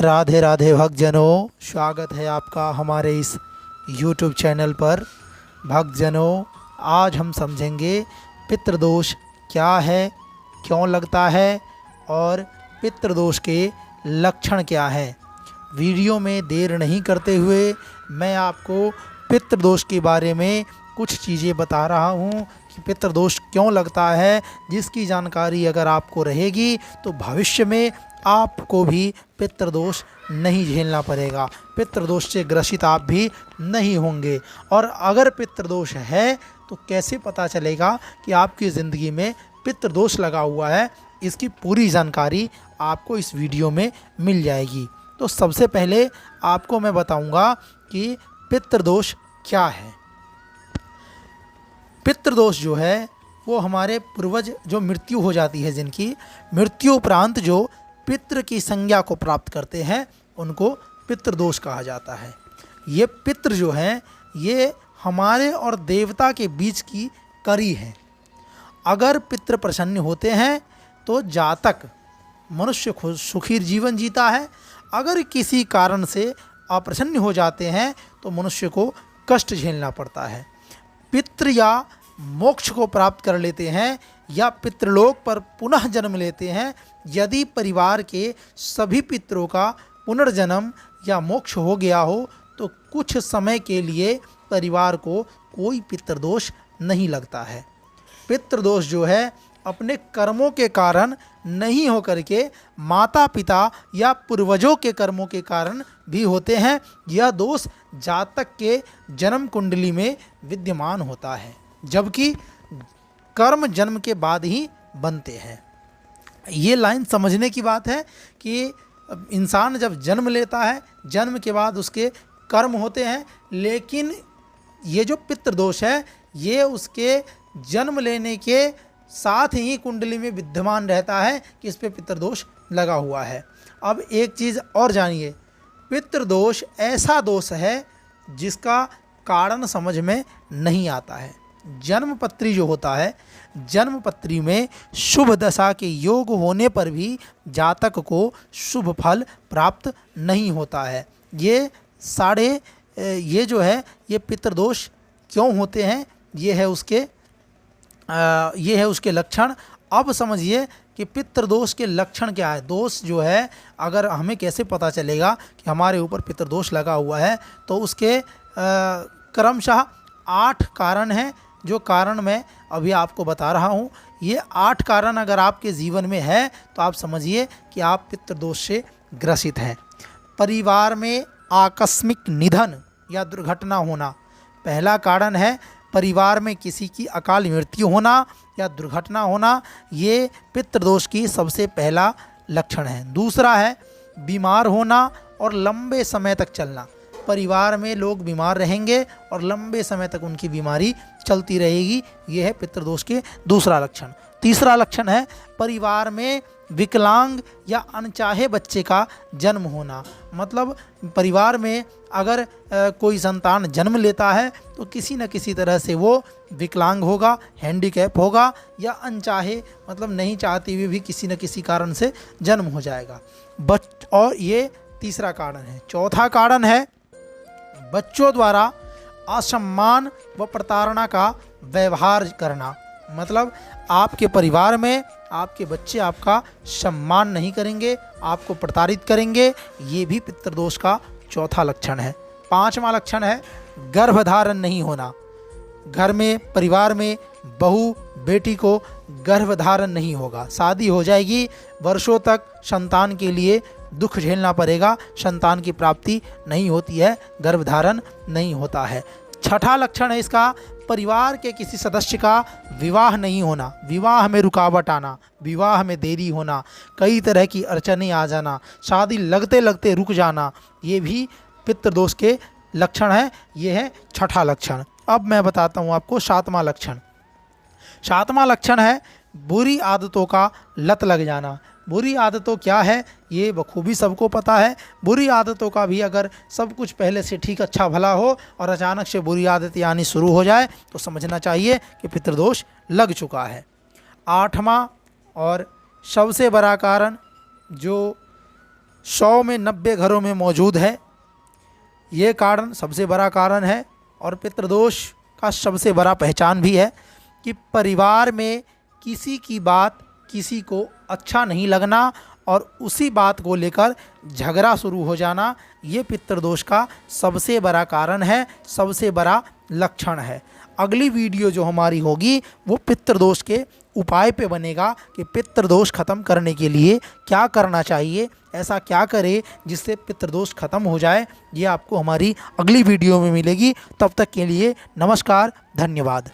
राधे राधे भक्तजनों, स्वागत है आपका हमारे इस YouTube चैनल पर। भक्तजनों, आज हम समझेंगे पितृदोष क्या है, क्यों लगता है और पितृदोष के लक्षण क्या है। वीडियो में देर नहीं करते हुए मैं आपको पितृदोष के बारे में कुछ चीज़ें बता रहा हूँ कि पितृदोष क्यों लगता है, जिसकी जानकारी अगर आपको रहेगी तो भविष्य में आपको भी पितृदोष नहीं झेलना पड़ेगा, पितृदोष से ग्रसित आप भी नहीं होंगे। और अगर पितृदोष है तो कैसे पता चलेगा कि आपकी ज़िंदगी में पितृदोष लगा हुआ है, इसकी पूरी जानकारी आपको इस वीडियो में मिल जाएगी। तो सबसे पहले आपको मैं बताऊंगा कि पितृदोष क्या है। पितृदोष जो है वो हमारे पूर्वज जो मृत्यु हो जाती है, जिनकी मृत्यु उपरांत जो पितृ की संज्ञा को प्राप्त करते हैं, उनको पितृदोष कहा जाता है। ये पितृ जो हैं ये हमारे और देवता के बीच की कड़ी है। अगर पितृ प्रसन्न होते हैं तो जातक मनुष्य सुखी जीवन जीता है। अगर किसी कारण से अप्रसन्न हो जाते हैं तो मनुष्य को कष्ट झेलना पड़ता है। पितृ या मोक्ष को प्राप्त कर लेते हैं या पितृलोक पर पुनः जन्म लेते हैं। यदि परिवार के सभी पितरों का पुनर्जन्म या मोक्ष हो गया हो तो कुछ समय के लिए परिवार को कोई पितृदोष नहीं लगता है। पितृदोष जो है अपने कर्मों के कारण नहीं होकर के माता पिता या पूर्वजों के कर्मों के कारण भी होते हैं। यह दोष जातक के जन्म कुंडली में विद्यमान होता है, जबकि कर्म जन्म के बाद ही बनते हैं। ये लाइन समझने की बात है कि इंसान जब जन्म लेता है, जन्म के बाद उसके कर्म होते हैं, लेकिन ये जो पितृदोष है ये उसके जन्म लेने के साथ ही कुंडली में विद्यमान रहता है कि इस पे पितृदोष लगा हुआ है। अब एक चीज़ और जानिए, पितृदोष ऐसा दोष है जिसका कारण समझ में नहीं आता है। जन्मपत्री जो होता है, जन्मपत्री में शुभ दशा के योग होने पर भी जातक को शुभ फल प्राप्त नहीं होता है। ये जो है ये पितृदोष क्यों होते हैं, ये है उसके लक्षण। अब समझिए कि पितृदोष के लक्षण क्या है। दोष जो है अगर हमें कैसे पता चलेगा कि हमारे ऊपर पितृदोष लगा हुआ है, तो उसके क्रमशः 8 कारण हैं, जो कारण मैं अभी आपको बता रहा हूँ। ये 8 कारण अगर आपके जीवन में है तो आप समझिए कि आप पितृदोष से ग्रसित हैं। परिवार में आकस्मिक निधन या दुर्घटना होना पहला कारण है। परिवार में किसी की अकाल मृत्यु होना या दुर्घटना होना, ये पितृदोष की सबसे पहला लक्षण है। दूसरा है बीमार होना और लंबे समय तक चलना। परिवार में लोग बीमार रहेंगे और लंबे समय तक उनकी बीमारी चलती रहेगी, ये है पितृदोष के दूसरा लक्षण। तीसरा लक्षण है परिवार में विकलांग या अनचाहे बच्चे का जन्म होना। मतलब परिवार में अगर कोई संतान जन्म लेता है तो किसी न किसी तरह से वो विकलांग होगा, हैंडीकैप होगा, या अनचाहे मतलब नहीं चाहते हुए भी किसी न किसी कारण से जन्म हो जाएगा। और ये तीसरा कारण है। चौथा कारण है बच्चों द्वारा असम्मान व प्रताड़ना का व्यवहार करना। मतलब आपके परिवार में आपके बच्चे आपका सम्मान नहीं करेंगे, आपको प्रताड़ित करेंगे, ये भी पितृदोष का चौथा लक्षण है। पांचवा लक्षण है गर्भधारण नहीं होना। घर में परिवार में बहू बेटी को गर्भधारण नहीं होगा, शादी हो जाएगी, वर्षों तक संतान के लिए दुख झेलना पड़ेगा, संतान की प्राप्ति नहीं होती है, गर्भधारण नहीं होता है। छठा लक्षण है इसका परिवार के किसी सदस्य का विवाह नहीं होना, विवाह में रुकावट आना, विवाह में देरी होना, कई तरह की अड़चनें आ जाना, शादी लगते लगते रुक जाना, ये भी पितृदोष के लक्षण है। ये है छठा लक्षण। अब मैं बताता हूँ आपको सातवां लक्षण। सातवां लक्षण है बुरी आदतों का लत लग जाना। बुरी आदतों क्या है ये बखूबी सबको पता है। बुरी आदतों का भी अगर सब कुछ पहले से ठीक अच्छा भला हो और अचानक से बुरी आदतें आनी शुरू हो जाए तो समझना चाहिए कि पितृदोष लग चुका है। आठवां और सबसे बड़ा कारण जो 100 में 90 घरों में मौजूद है। ये कारण सबसे बड़ा कारण है और पितृदोष का सबसे बड़ा पहचान भी है कि परिवार में किसी की बात किसी को अच्छा नहीं लगना और उसी बात को लेकर झगड़ा शुरू हो जाना, ये पितृदोष का सबसे बड़ा कारण है, सबसे बड़ा लक्षण है। अगली वीडियो जो हमारी होगी वो पितृदोष के उपाय पे बनेगा कि पितृदोष खत्म करने के लिए क्या करना चाहिए, ऐसा क्या करे जिससे पितृदोष खत्म हो जाए। ये आपको हमारी अगली वीडियो में मिलेगी। तब तक के लिए नमस्कार, धन्यवाद।